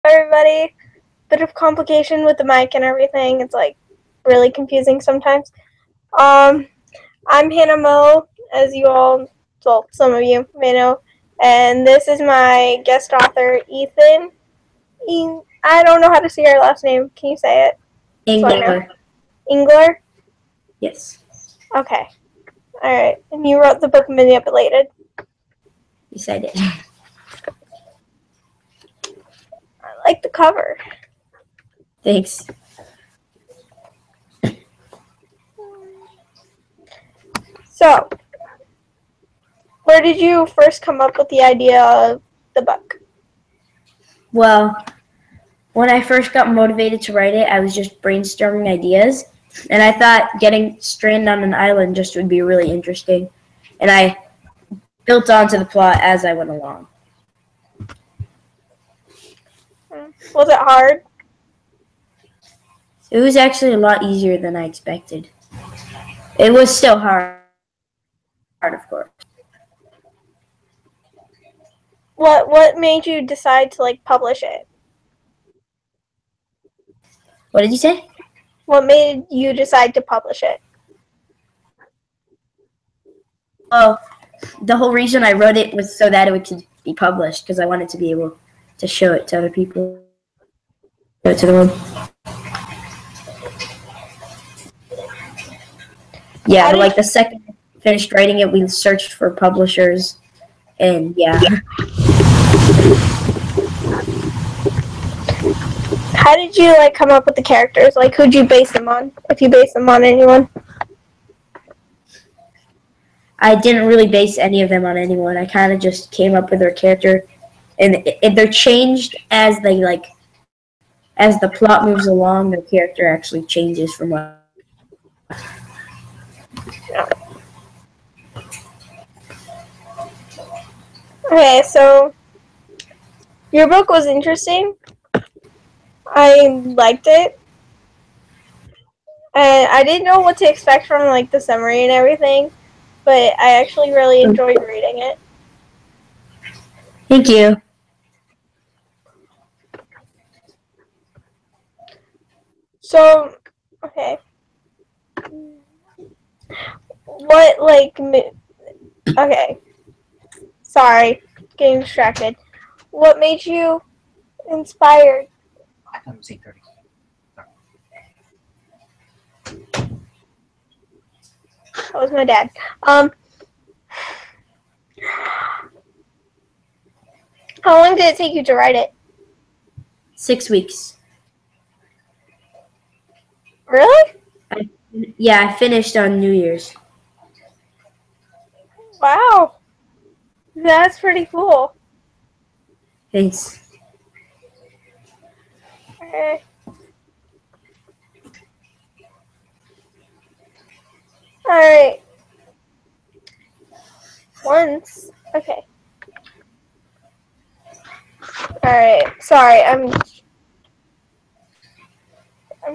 everybody. Bit of complication with the mic and everything. It's like really confusing sometimes. I'm Hannah Mo, as you all, well, some of you may know, and this is my guest author, Ethan. I don't know how to say your last name. Can you say it? Engler. Engler? Yes. Okay. All right. And you wrote the book Manipulated. Yes, I did. I like the cover. Thanks. So, where did you first come up with the idea of the book? Well, when I first got motivated to write it, I was just brainstorming ideas, and I thought getting stranded on an island just would be really interesting, and I built onto the plot as I went along. Was it hard? It was actually a lot easier than I expected. It was still hard, of course. What made you decide to publish it? What did you say? What made you decide to publish it? Well, the whole reason I wrote it was so that it could be published, because I wanted to be able to show it to other people, show it to the world. Yeah, like the second I finished writing it, we searched for publishers, and yeah. How did you come up with the characters? Who'd you base them on? If you base them on anyone? I didn't really base any of them on anyone. I kind of just came up with their character, and they're changed as they as the plot moves along. Their character actually changes from what. Okay, so your book was interesting. I liked it. And I didn't know what to expect from the summary and everything, but I actually really enjoyed reading it. Thank you. So, okay. What okay. Sorry, getting distracted. What made you inspired? I thought it was 8:30. That was my dad. How long did it take you to write it? 6 weeks. Really? I finished on New Year's. Wow. That's pretty cool. Thanks. Okay. Alright. Okay. Alright. Sorry, I'm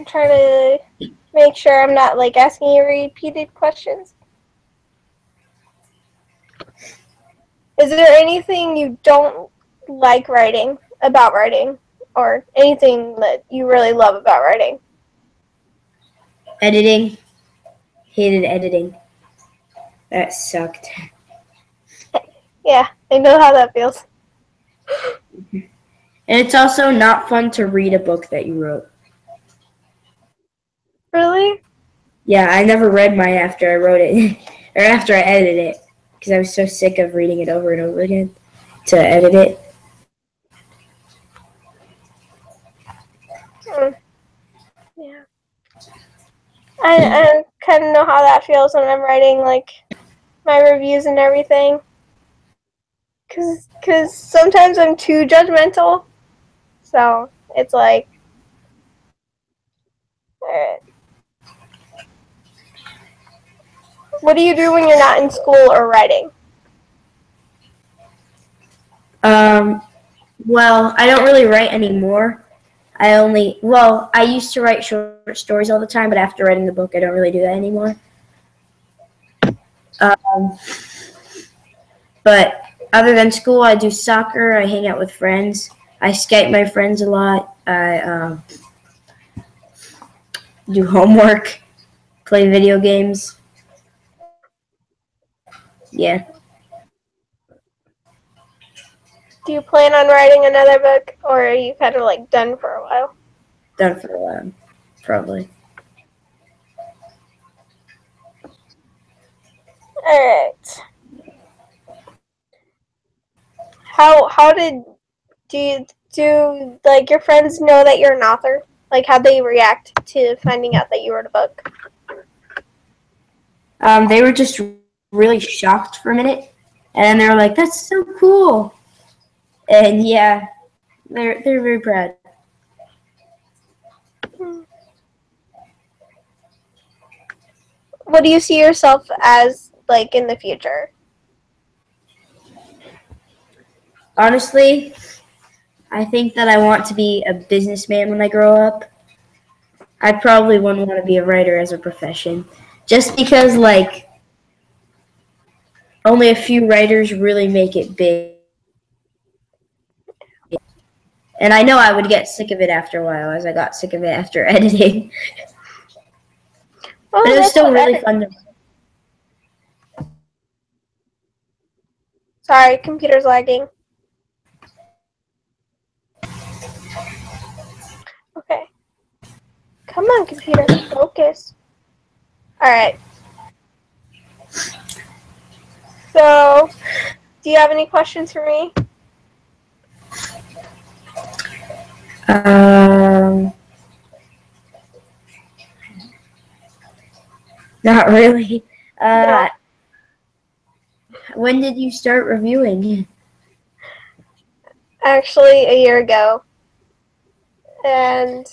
trying to make sure I'm not asking you repeated questions. Is there anything you don't like about writing, or anything that you really love about writing? Editing. Hated editing. That sucked. Yeah, I know how that feels. And it's also not fun to read a book that you wrote. Really? Yeah, I never read mine after I wrote it, or after I edited it, because I was so sick of reading it over and over again to edit it. Yeah. I kind of know how that feels when I'm writing my reviews and everything. Cause sometimes I'm too judgmental. So it's alright. What do you do when you're not in school or writing? Well, I don't really write anymore. I used to write short stories all the time, but after writing the book, I don't really do that anymore. But other than school, I do soccer, I hang out with friends, I Skype my friends a lot. I do homework, play video games. Yeah. Do you plan on writing another book, or are you kind of like done for a while? Done for a while, probably. All right. How did do like your friends know that you're an author? Like how they react to finding out that you wrote a book? They were just really shocked for a minute, and then they were like, "That's so cool!" And yeah, they're very proud. What do you see yourself as like in the future? Honestly, I think that I want to be a businessman when I grow up. I probably wouldn't want to be a writer as a profession, just because like only a few writers really make it big. And I know I would get sick of it after a while, as I got sick of it after editing. Oh, But it was that's still what really fun to. Sorry, computer's lagging. Okay. Come on, computer, focus. Alright. So, do you have any questions for me? Not really. No. When did you start reviewing? Actually, a year ago. And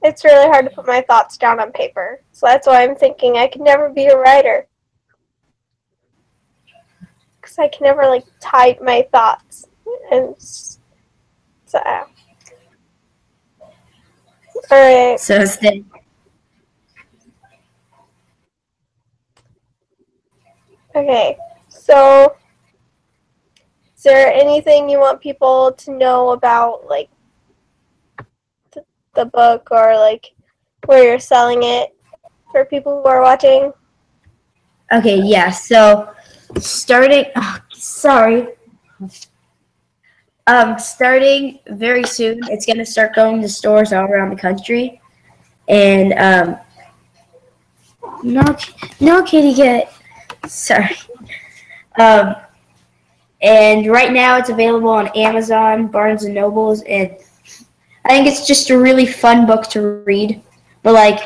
it's really hard to put my thoughts down on paper. So that's why I'm thinking I could never be a writer. Because I can never, like, type my thoughts. And so, alright. So instead, Okay. So, is there anything you want people to know about, like, the book or, like, where you're selling it for people who are watching? okay, yeah. So starting, starting very soon. It's gonna start going to stores all around the country, and no, kitty cat. Sorry. Um, and right now it's available on Amazon, Barnes and Nobles, and I think it's just a really fun book to read. But like,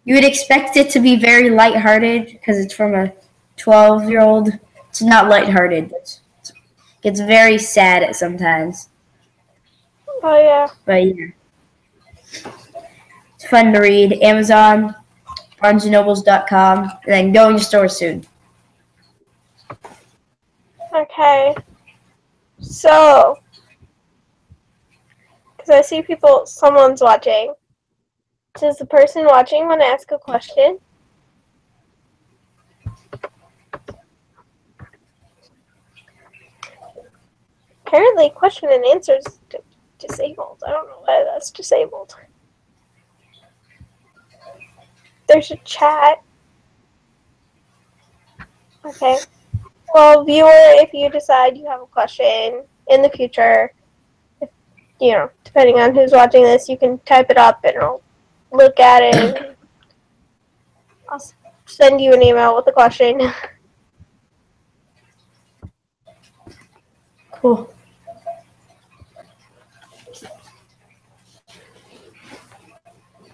you would expect it to be very lighthearted because it's from a 12-year-old. It's not lighthearted. It's very sad at sometimes. Oh, yeah. But yeah, it's fun to read. Amazon, BarnesandNobles.com, and then going to stores soon. Okay. So, because I see someone's watching. Does the person watching want to ask a question? Apparently, question and answer is disabled. I don't know why that's disabled. There's a chat. Okay. Well, viewer, if you decide you have a question in the future, depending on who's watching this, you can type it up and I'll look at it and I'll send you an email with the question. Cool.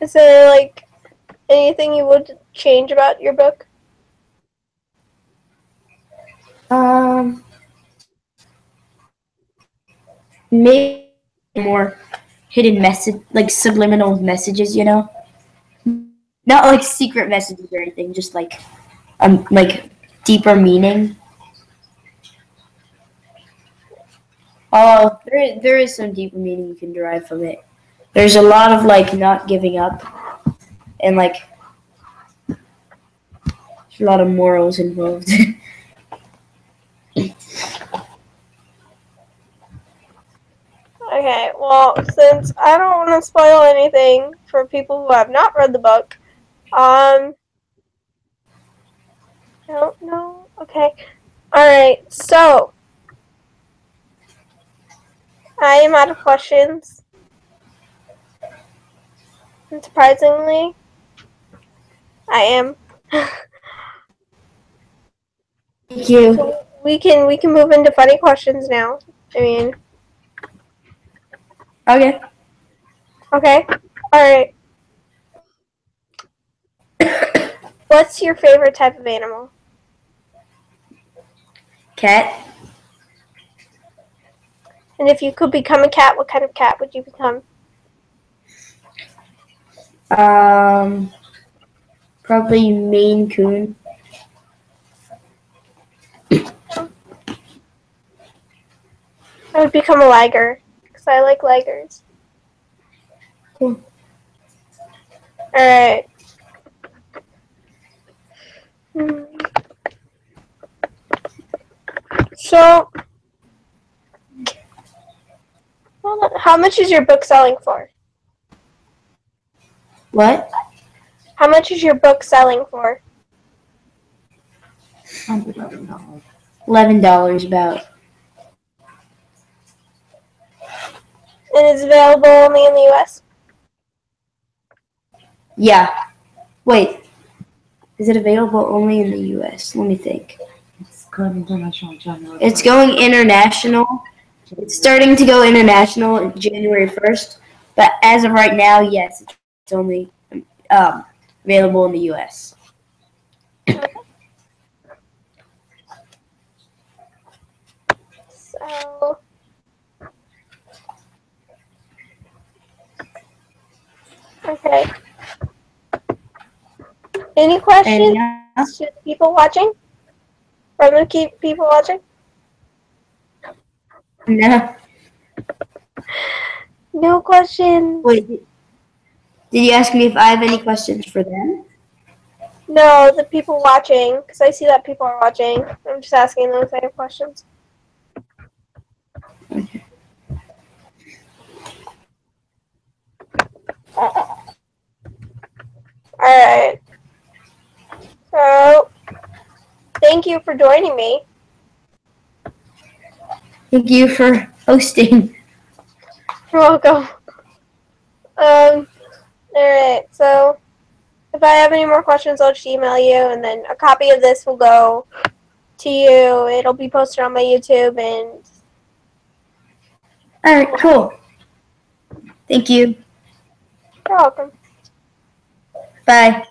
Is there, like, anything you would change about your book? Maybe more hidden message, like subliminal messages, Not like secret messages or anything, just like deeper meaning. Oh, there is some deeper meaning you can derive from it. There's a lot of like not giving up, and like there's a lot of morals involved. Okay, well, since I don't want to spoil anything for people who have not read the book, I don't know. Okay. Alright, so I am out of questions. And surprisingly, I am. Thank you. So we can move into funny questions now. I mean, Okay. okay. Alright. What's your favorite type of animal? Cat. And if you could become a cat, what kind of cat would you become? Probably Maine Coon. I would become a liger, because I like ligers. Cool. Alright. So, how much is your book selling for? What? How much is your book selling for? $11 about. And it's available only in the US? Yeah. Wait. Is it available only in the US? Let me think. It's going international January. It's going international. It's starting to go international January 1st. But as of right now, yes, it's only available in the US. So, okay. Any questions to the people watching? From the people watching? No. No questions. Wait. Did you ask me if I have any questions for them? No, the people watching, because I see that people are watching. I'm just asking those kind of questions. Okay. Alright. So, thank you for joining me. Thank you for hosting. You're welcome. Alright, so if I have any more questions, I'll just email you, and then a copy of this will go to you. It'll be posted on my YouTube, and All right, cool. Thank you. you're welcome. Bye.